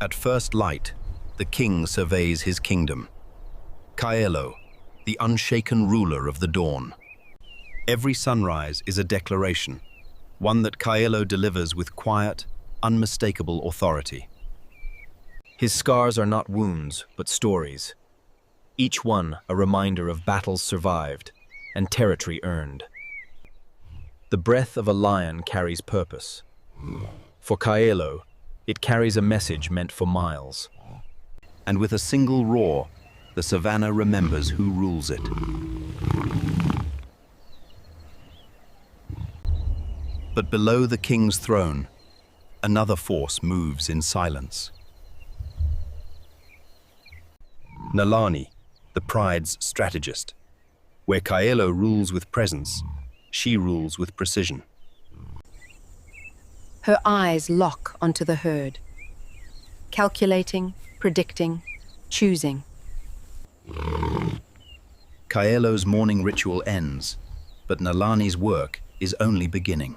At first light, the king surveys his kingdom. Kaelo, the unshaken ruler of the dawn. Every sunrise is a declaration, one that Kaelo delivers with quiet, unmistakable authority. His scars are not wounds, but stories. Each one a reminder of battles survived and territory earned. The breath of a lion carries purpose. For Kaelo, it carries a message meant for miles. And with a single roar, the Savanna remembers who rules it. But below the king's throne, another force moves in silence. Nalani, the pride's strategist. Where Kaelo rules with presence, she rules with precision. Her eyes lock onto the herd, calculating, predicting, choosing. Kaelo's morning ritual ends, but Nalani's work is only beginning.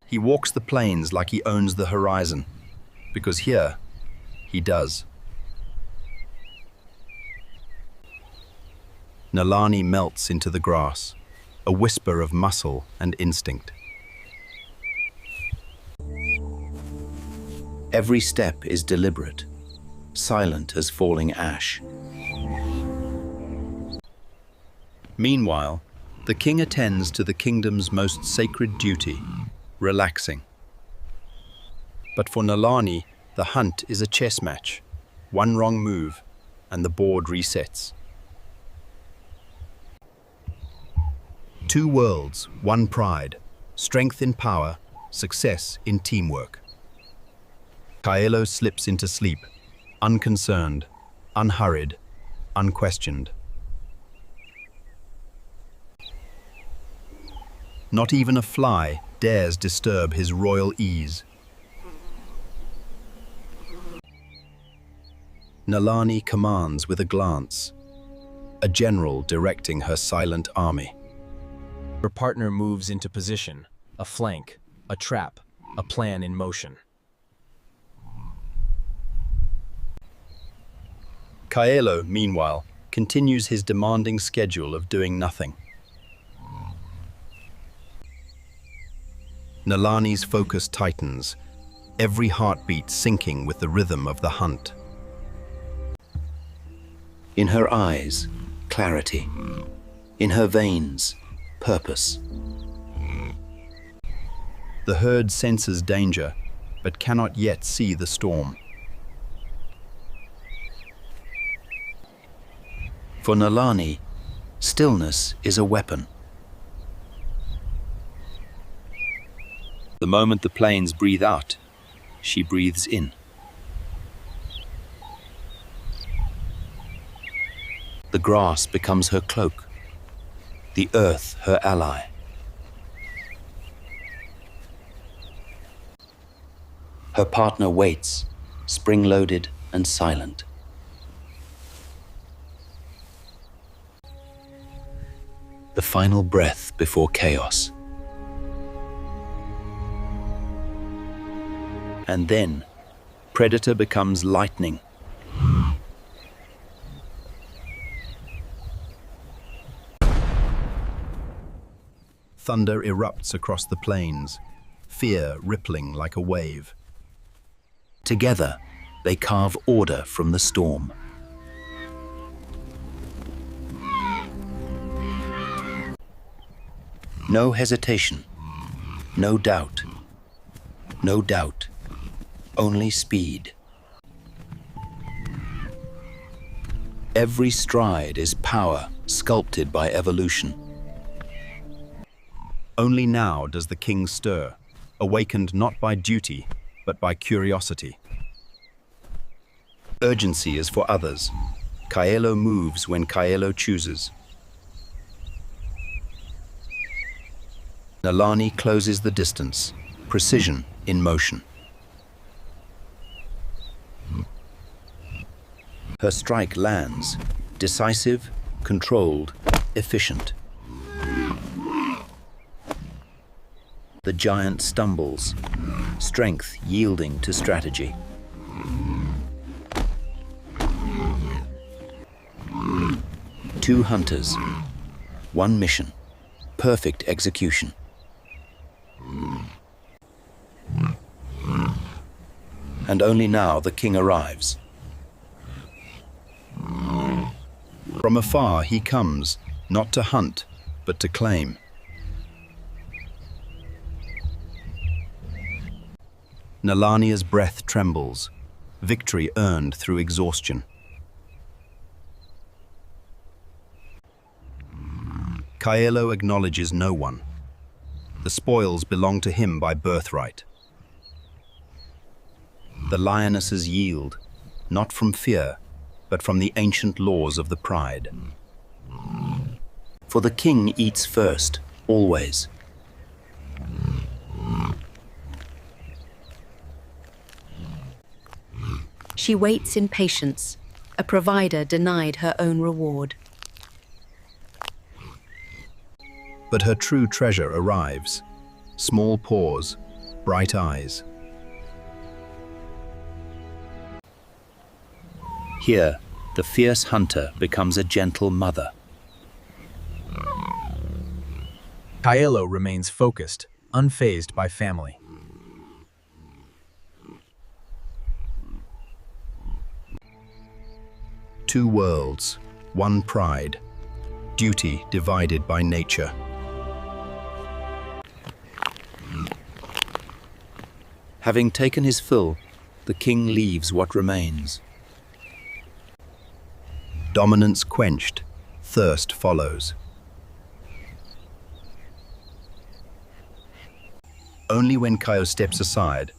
He walks the plains like he owns the horizon, because here, he does. Nalani melts into the grass, a whisper of muscle and instinct. Every step is deliberate, silent as falling ash. Meanwhile, the king attends to the kingdom's most sacred duty, relaxing. But for Nalani, the hunt is a chess match. One wrong move, and the board resets. Two worlds, one pride, strength in power, success in teamwork. Kaelo slips into sleep, unconcerned, unhurried, unquestioned. Not even a fly dares disturb his royal ease. Nalani commands with a glance, a general directing her silent army. Her partner moves into position, a flank, a trap, a plan in motion. Kaelo, meanwhile, continues his demanding schedule of doing nothing. Nalani's focus tightens, every heartbeat syncing with the rhythm of the hunt. In her eyes, clarity. In her veins, purpose. The herd senses danger, but cannot yet see the storm. For Nalani, stillness is a weapon. The moment the plains breathe out, she breathes in. The grass becomes her cloak, the earth her ally. Her partner waits, spring-loaded and silent. The final breath before chaos. And then, predator becomes lightning. Thunder erupts across the plains, fear rippling like a wave. Together, they carve order from the storm. No hesitation, no doubt, only speed. Every stride is power sculpted by evolution. Only now does the king stir, awakened not by duty, but by curiosity. Urgency is for others. Kaelo moves when Kaelo chooses. Nalani closes the distance, precision in motion. Her strike lands, decisive, controlled, efficient. The giant stumbles, strength yielding to strategy. 2 hunters, 1 mission, perfect execution. And only now the king arrives. From afar he comes, not to hunt, but to claim. Nalania's breath trembles, victory earned through exhaustion. Kaelo acknowledges no one. The spoils belong to him by birthright. The lionesses yield, not from fear, but from the ancient laws of the pride. For the king eats first, always. She waits in patience, a provider denied her own reward. But her true treasure arrives. Small paws, bright eyes. Here, the fierce hunter becomes a gentle mother. Kaelo remains focused, unfazed by family. Two worlds, one pride, duty divided by nature. Having taken his fill, the king leaves what remains. Dominance quenched, thirst follows. Only when Kaio steps aside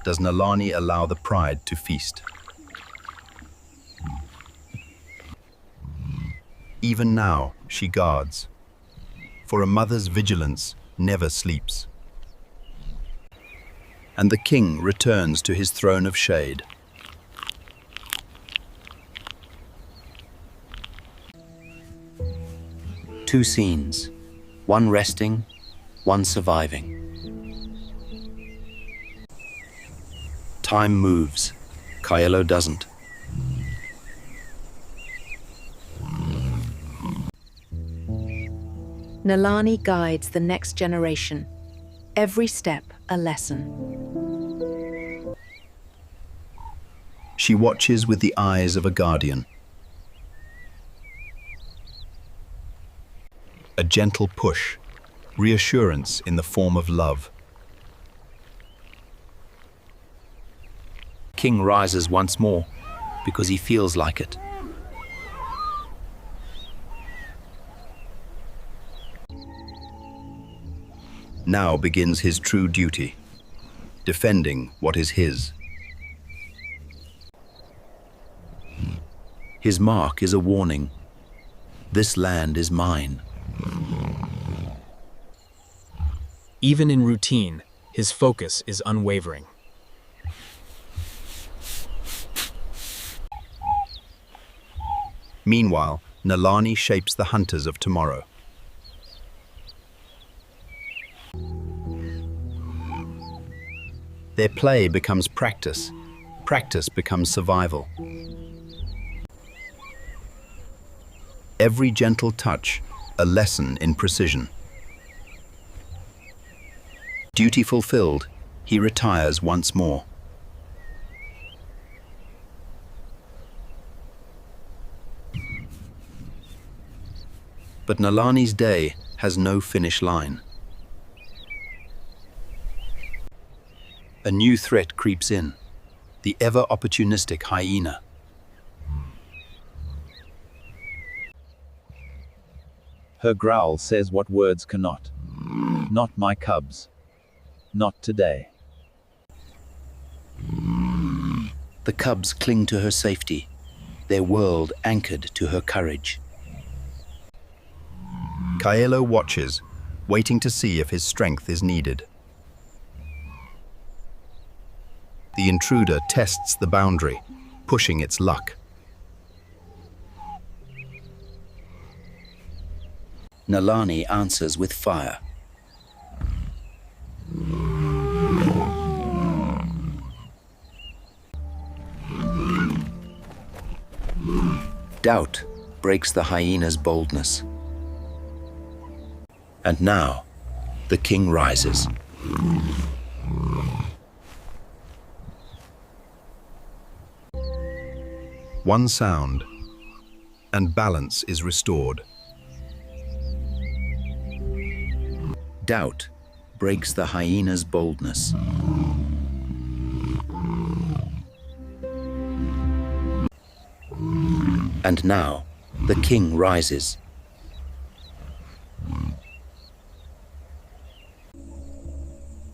does Nalani allow the pride to feast. Even now, she guards, for a mother's vigilance never sleeps. And the king returns to his throne of shade. Two scenes, one resting, one surviving. Time moves, Kaelo doesn't. Nalani guides the next generation, every step a lesson. She watches with the eyes of a guardian. A gentle push, reassurance in the form of love. King rises once more because he feels like it. Now begins his true duty, defending what is his. His mark is a warning. This land is mine. Even in routine, his focus is unwavering. Meanwhile, Nalani shapes the hunters of tomorrow. Their play becomes practice. Practice becomes survival. Every gentle touch, a lesson in precision. Duty fulfilled, he retires once more. But Nalani's day has no finish line. A new threat creeps in, the ever-opportunistic hyena. Her growl says what words cannot. Not my cubs. Not today. The cubs cling to her safety, their world anchored to her courage. Kaelo watches, waiting to see if his strength is needed. The intruder tests the boundary, pushing its luck. Nalani answers with fire. Doubt, breaks the hyena's boldness. And now, the king rises. One sound, and balance is restored. Doubt breaks the hyena's boldness. And now, the king rises.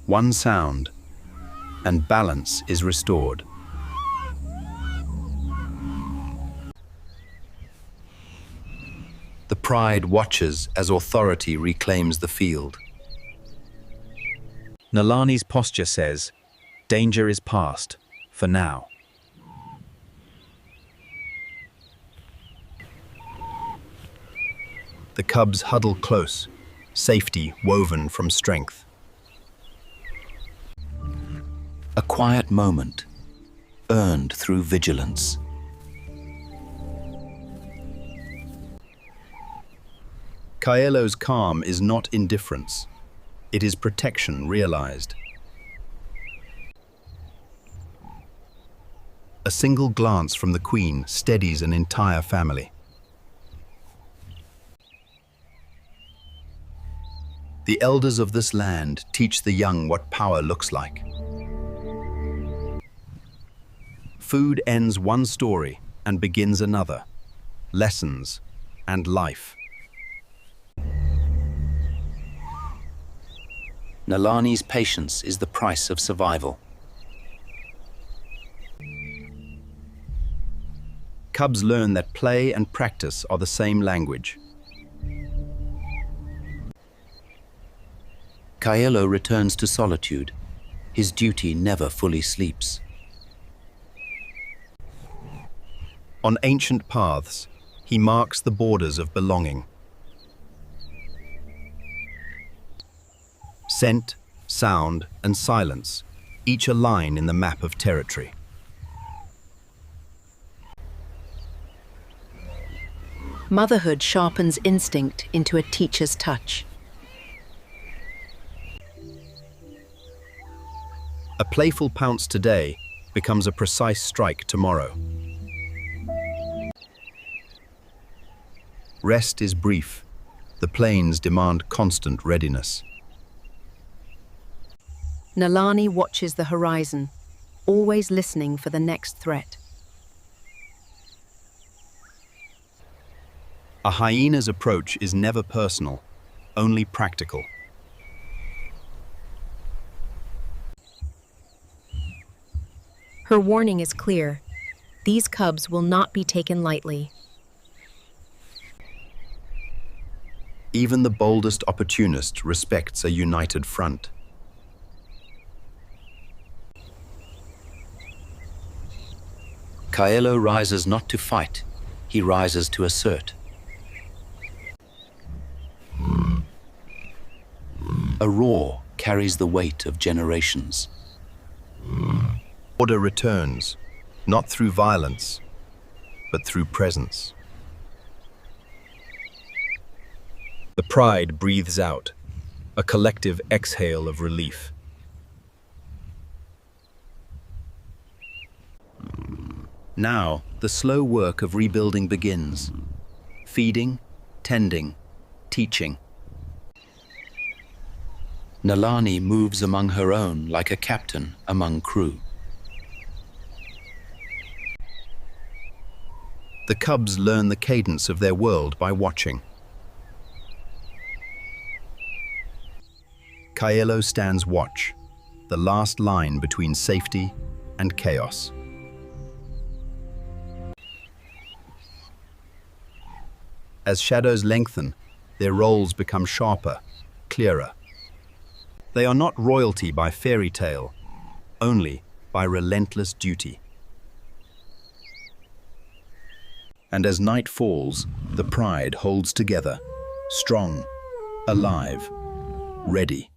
One sound, and balance is restored. The pride watches as authority reclaims the field. Nalani's posture says, danger is past, for now. The cubs huddle close, safety woven from strength. A quiet moment, earned through vigilance. Kaelo's calm is not indifference. It is protection realized. A single glance from the queen steadies an entire family. The elders of this land teach the young what power looks like. Food ends one story and begins another. Lessons and life. Nalani's patience is the price of survival. Cubs learn that play and practice are the same language. Kaelo returns to solitude. His duty never fully sleeps. On ancient paths, he marks the borders of belonging. Scent, sound, and silence, each a line in the map of territory. Motherhood sharpens instinct into a teacher's touch. A playful pounce today becomes a precise strike tomorrow. Rest is brief. The plains demand constant readiness. Nalani watches the horizon, always listening for the next threat. A hyena's approach is never personal, only practical. Her warning is clear. These cubs will not be taken lightly. Even the boldest opportunist respects a united front. Kaelo rises not to fight, he rises to assert. A roar carries the weight of generations. Order returns, not through violence, but through presence. The pride breathes out, a collective exhale of relief. Now, the slow work of rebuilding begins. Feeding, tending, teaching. Nalani moves among her own like a captain among crew. The cubs learn the cadence of their world by watching. Kaelo stands watch, the last line between safety and chaos. As shadows lengthen, their roles become sharper, clearer. They are not royalty by fairy tale, only by relentless duty. And as night falls, the pride holds together, strong, alive, ready.